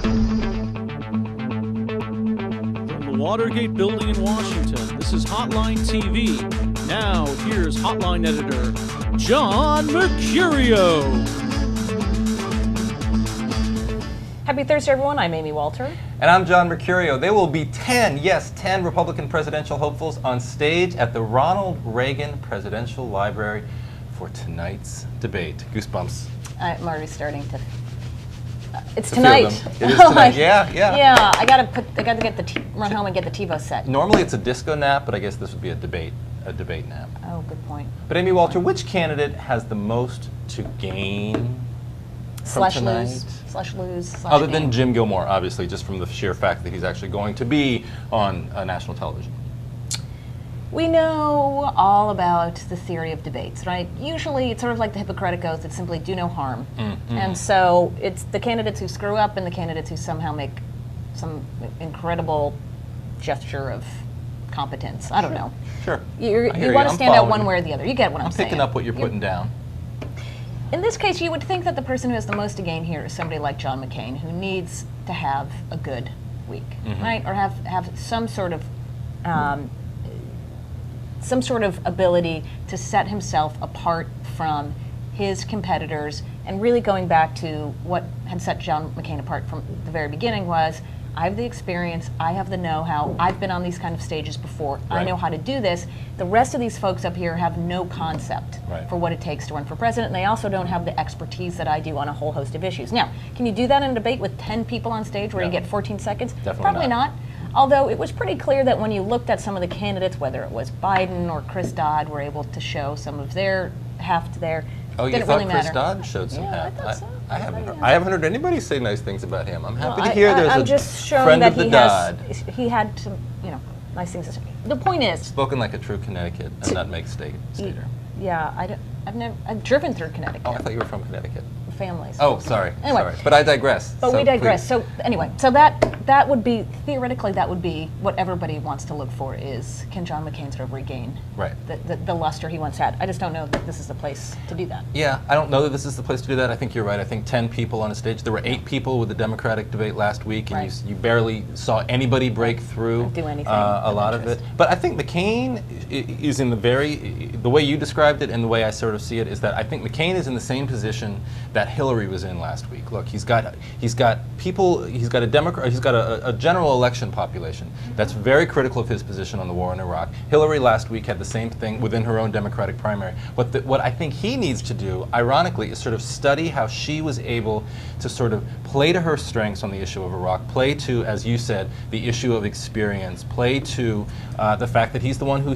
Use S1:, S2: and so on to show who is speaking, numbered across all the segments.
S1: From the Watergate building in Washington, this is Hotline TV. Now, here's Hotline editor, John Mercurio.
S2: Happy Thursday, everyone. I'm Amy Walter.
S3: And I'm John Mercurio. There will be 10 Republican presidential hopefuls on stage at the Ronald Reagan Presidential Library for tonight's debate. Goosebumps.
S2: I'm already starting to. It's
S3: To
S2: tonight.
S3: feel them. It is tonight. Yeah.
S2: Yeah. I gotta run home and get the TiVo set.
S3: Normally it's a disco nap, but I guess this would be a debate nap.
S2: Oh, good point.
S3: But Amy Walter, which candidate has the most to gain from tonight?
S2: Lose.
S3: Other than Jim Gilmore, obviously, just from the sheer fact that he's actually going to be on national television.
S2: We know all about the theory of debates, right? Usually it's sort of like the Hippocratic Oath, it's simply do no harm. And so it's the candidates who screw up and the candidates who somehow make some incredible gesture of competence. I don't know.
S3: Sure.
S2: You want to stand out one way or the other. You get what I'm saying.
S3: I'm picking up what you're putting down.
S2: In this case, you would think that the person who has the most to gain here is somebody like John McCain, who needs to have a good week, right? Or have some sort of ability to set himself apart from his competitors. And really going back to what had set John McCain apart from the very beginning was, I have the experience, I have the know-how, I've been on these kind of stages before, I know how to do this. The rest of these folks up here have no concept for what it takes to run for president, and they also don't have the expertise that I do on a whole host of issues. Now, can you do that in a debate with 10 people on stage where you get 14 seconds?
S3: Definitely
S2: Probably not. Although it was pretty clear that when you looked at some of the candidates, whether it was Biden or Chris Dodd, were able to show some of their heft there.
S3: Oh, you
S2: didn't
S3: thought
S2: really
S3: Chris
S2: matter.
S3: Dodd showed some heft?
S2: I thought so.
S3: I haven't heard anybody say nice things about him. I'm happy to hear
S2: I'm
S3: there's
S2: just
S3: a
S2: showing
S3: friend
S2: that
S3: of the Dodd.
S2: he had some, nice things to say. The point is,
S3: Spoken like a true Connecticut and Nutmeg stater.
S2: yeah, I've driven through Connecticut.
S3: Oh, I thought you were from Connecticut.
S2: Families.
S3: Oh, sorry.
S2: Anyway.
S3: Sorry. But I digress.
S2: But we digress.
S3: Please.
S2: So anyway, so that would be, theoretically, that would be what everybody wants to look for is, can John McCain sort of regain the luster he once had? I just don't know that this is the place to do that.
S3: Yeah, I don't know that this is the place to do that. I think you're right. I think 10 people on a stage. There were 8 people with the Democratic debate last week, and you barely saw anybody break through
S2: do anything
S3: a lot of it. But I think McCain is in the way you described it and the way I sort of see it is that I think McCain is in the same position that Hillary was in last week. Look, he's got a general election population that's very critical of his position on the war in Iraq. Hillary last week had the same thing within her own Democratic primary. What I think he needs to do, ironically, is sort of study how she was able to sort of play to her strengths on the issue of Iraq, play to, as you said, the issue of experience, play to the fact that he's the one who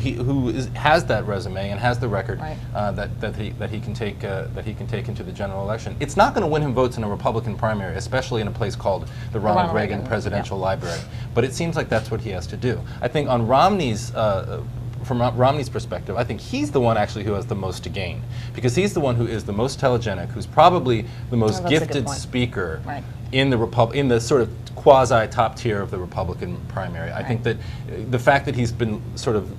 S3: has that resume and has the record that he can take into the general election. It's not going to win him votes in a Republican primary, especially in a place called the Ronald Reagan Presidential Library. But it seems like that's what he has to do. I think on from Romney's perspective, I think he's the one actually who has the most to gain, because he's the one who is the most telegenic, who's probably the most gifted speaker in the sort of quasi top tier of the Republican primary. I think that the fact that he's been sort of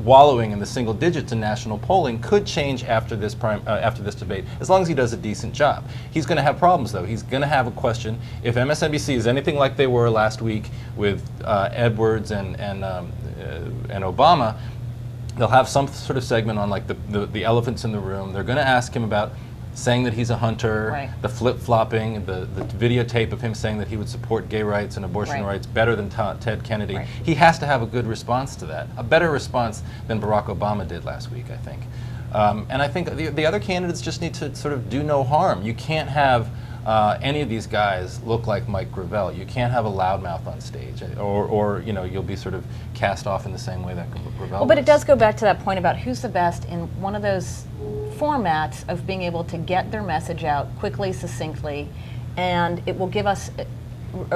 S3: wallowing in the single digits in national polling could change after this debate, as long as he does a decent job. He's going to have problems, though. He's going to have a question. If MSNBC is anything like they were last week with Edwards and Obama, they'll have some sort of segment on like the elephants in the room. They're going to ask him about saying that he's a hunter, the flip-flopping, the videotape of him saying that he would support gay rights and abortion rights better than Ted Kennedy. He has to have a good response to that, a better response than Barack Obama did last week, I think. And I think the other candidates just need to sort of do no harm. You can't have any of these guys look like Mike Gravel. You can't have a loudmouth on stage, or you'll be sort of cast off in the same way that Gravel
S2: Well, but
S3: was.
S2: it does go back to that point about who's the best in one of those formats of being able to get their message out quickly, succinctly, and it will give us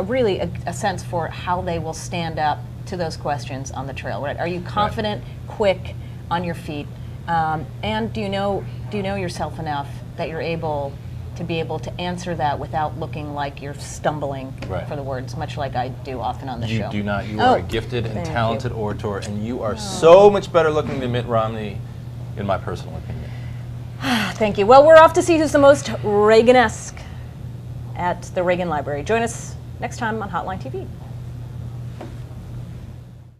S2: really a sense for how they will stand up to those questions on the trail. Right? Are you confident, quick, on your feet, and do you know yourself enough that you're able to answer that without looking like you're stumbling for the words, much like I do often on the show.
S3: You do not. You are a gifted and talented orator, and you are so much better looking than Mitt Romney, in my personal opinion.
S2: Thank you. Well, we're off to see who's the most Reagan-esque at the Reagan Library. Join us next time on Hotline TV.